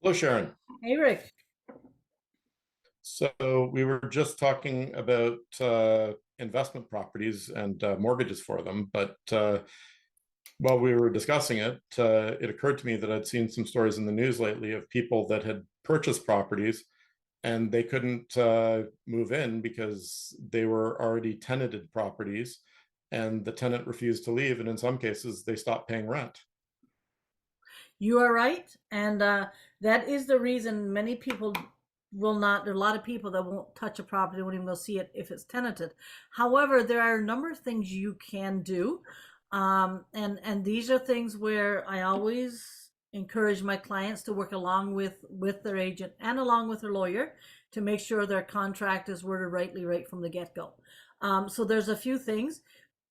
Hello, Sharon. Hey Rick, So we were just talking about investment properties and mortgages for them, but while we were discussing it, it occurred to me that I'd seen some stories in the news lately of people that had purchased properties and they couldn't move in because they were already tenanted properties, and the tenant refused to leave, and in some cases they stopped paying rent. you are right, and that is the reason many people will not. There are a lot of people that won't touch a property, won't even go see it if it's tenanted. However, there are a number of things you can do, and these are things where I always encourage my clients to work along with their agent and along with their lawyer to make sure their contract is worded rightly right from the get go. So there's a few things.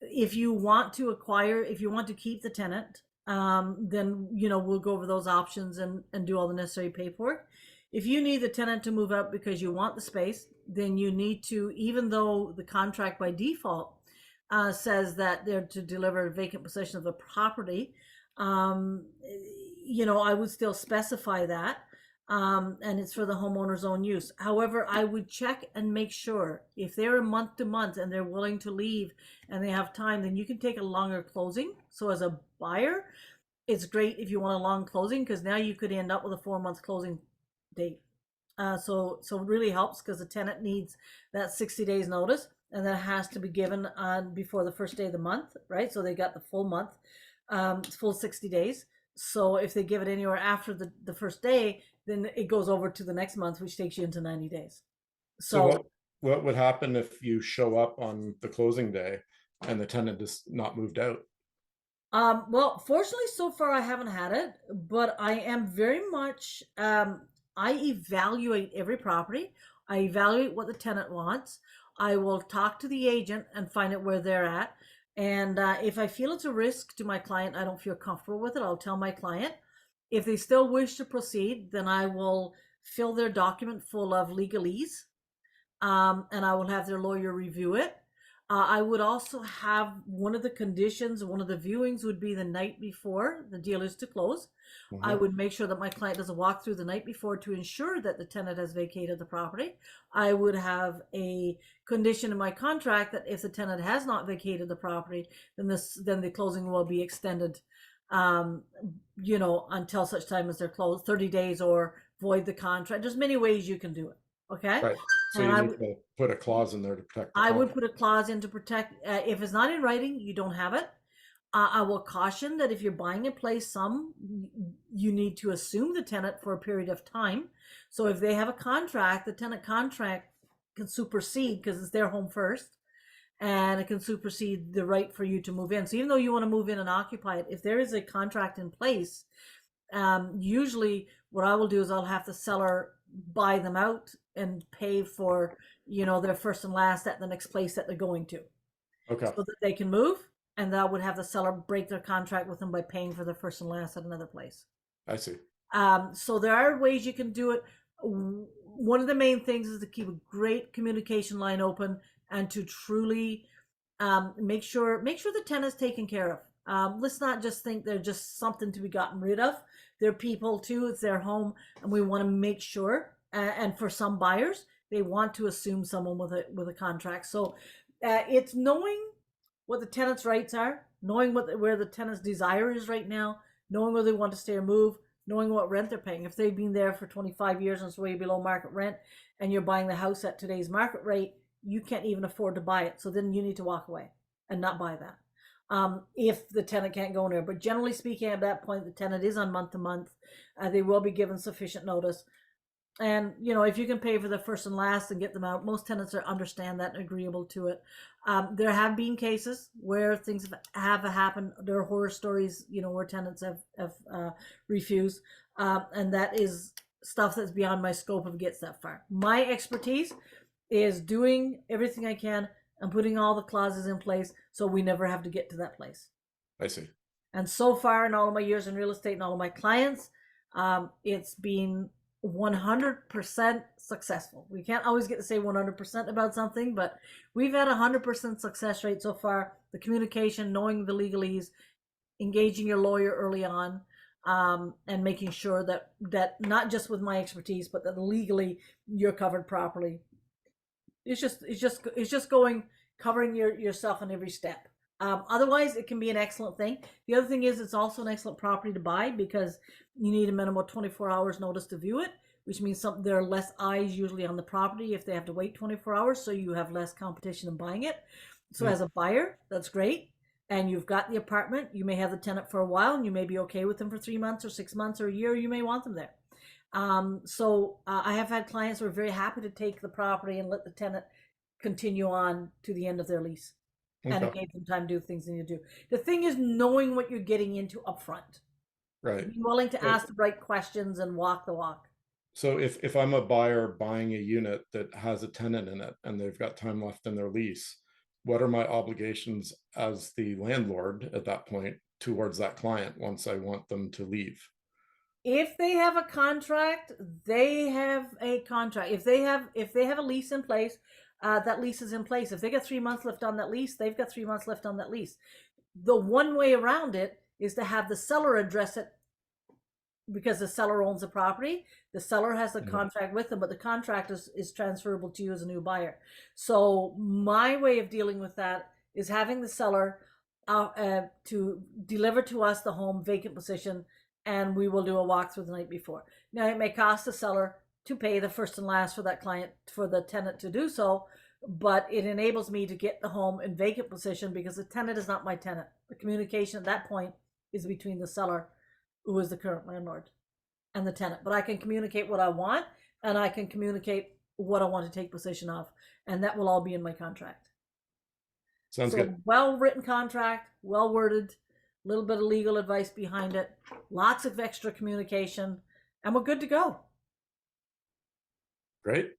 If you want to acquire, if you want to keep the tenant, then we'll go over those options and do all the necessary paperwork. If you need the tenant to move out because you want the space, then you need to, even though the contract by default says that they're to deliver vacant possession of the property, I would still specify that. And it's for the homeowner's own use. However, I would check and make sure if they're a month to month and they're willing to leave and they have time, then you can take a longer closing. So as a buyer, it's great if you want a long closing because now you could end up with a 4 month closing date. So it really helps because the tenant needs that 60 days notice, and that has to be given on before the first day of the month, right? So they got the full month, full 60 days. So if they give it anywhere after the first day, then it goes over to the next month, which takes you into 90 days. So So, what would happen if you show up on the closing day and the tenant is not moved out? well, fortunately, so far I haven't had it, but I am very much, I evaluate every property. I evaluate what the tenant wants. I will talk to the agent and find out where they're at. And if I feel it's a risk to my client, I don't feel comfortable with it, I'll tell my client. If they still wish to proceed, then I will fill their document full of legalese, and I will have their lawyer review it. I would also have one of the conditions, one of the viewings would be the night before the deal is to close. I Mhm. would make sure that my client does a walkthrough the night before to ensure that the tenant has vacated the property. I would have a condition in my contract that if the tenant has not vacated the property, then the closing will be extended, um, until such time as they're closed, 30 days or void the contract. There's many ways you can do it. Okay. Right. So And you I need would to put a clause in there to protect the I would contract. put a clause in to protect. If it's not in writing, you don't have it. I will caution that if you're buying a place, you need to assume the tenant for a period of time. So if they have a contract, the tenant contract can supersede because it's their home first, and it can supersede the right for you to move in. So even though you want to move in and occupy it, if there is a contract in place, usually what I will do is I'll have the seller buy them out and pay for, their first and last at the next place that they're going to, Okay, so that they can move. And that would have the seller break their contract with them by paying for their first and last at another place. I see. So there are ways you can do it. One of the main things is to keep a great communication line open and to truly, make sure the tenant's taken care of. Let's not just think they're just something to be gotten rid of. They're people too. It's their home, and we want to make sure. And for some buyers, they want to assume someone with a contract. So it's knowing what the tenant's rights are, knowing where the tenant's desire is right now, knowing whether they want to stay or move, knowing what rent they're paying. If they've been there for 25 years and it's way below market rent, and you're buying the house at today's market rate, you can't even afford to buy it. So then you need to walk away and not buy that. If the tenant can't go in there. But generally speaking, at that point, the tenant is on month to month. They will be given sufficient notice. And if you can pay for the first and last and get them out, most tenants are understand that and agreeable to it. There have been cases where things have happened. There are horror stories, where tenants have refused, and that is stuff that's beyond my scope if it gets that far. My expertise is doing everything I can and putting all the clauses in place so we never have to get to that place. I see. And so far, in all of my years in real estate and all of my clients, it's been 100% successful. We can't always get to say 100% about something, but we've had a 100% success rate so far. The communication, knowing the legalese, engaging your lawyer early on, and making sure that not just with my expertise, but that legally you're covered properly. It's just going covering yourself on every step. Otherwise, it can be an excellent thing. The other thing is it's also an excellent property to buy because you need a minimum of 24 hours notice to view it, which means there are less eyes usually on the property if they have to wait 24 hours, so you have less competition in buying it. So Hmm. as a buyer, that's great. And you've got the apartment, you may have the tenant for a while and you may be okay with them for 3 months or 6 months or a year, you may want them there. I have had clients who are very happy to take the property and let the tenant continue on to the end of their lease. And it Okay. gave them time to do things they need to do. The thing is knowing what you're getting into upfront. Right. Be willing to So, ask the right questions and walk the walk. so if I'm a buyer buying a unit that has a tenant in it and they've got time left in their lease, what are my obligations as the landlord at that point towards that client once I want them to leave? If they have a contract, they have a contract. If they have a lease in place, that lease is in place. If they got 3 months left on that lease, they've got 3 months left on that lease. The one way around it is to have the seller address it because the seller owns the property. The seller has the Mhm. contract with them, but the contract is transferable to you as a new buyer. So my way of dealing with that is having the seller to deliver to us the home vacant position, and we will do a walkthrough the night before. Now it may cost the seller to pay the first and last for that client, for the tenant to do so, but it enables me to get the home in vacant position because the tenant is not my tenant. The communication at that point is between the seller, who is the current landlord, and the tenant. But I can communicate what I want, and I can communicate what I want to take possession of, and that will all be in my contract. Sounds good. So well written contract, well worded, a little bit of legal advice behind it, lots of extra communication, and we're good to go. Great.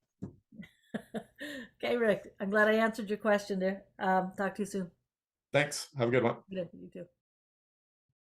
Okay, Rick, I'm glad I answered your question there. Talk to you soon. Thanks. Have a good one. You too.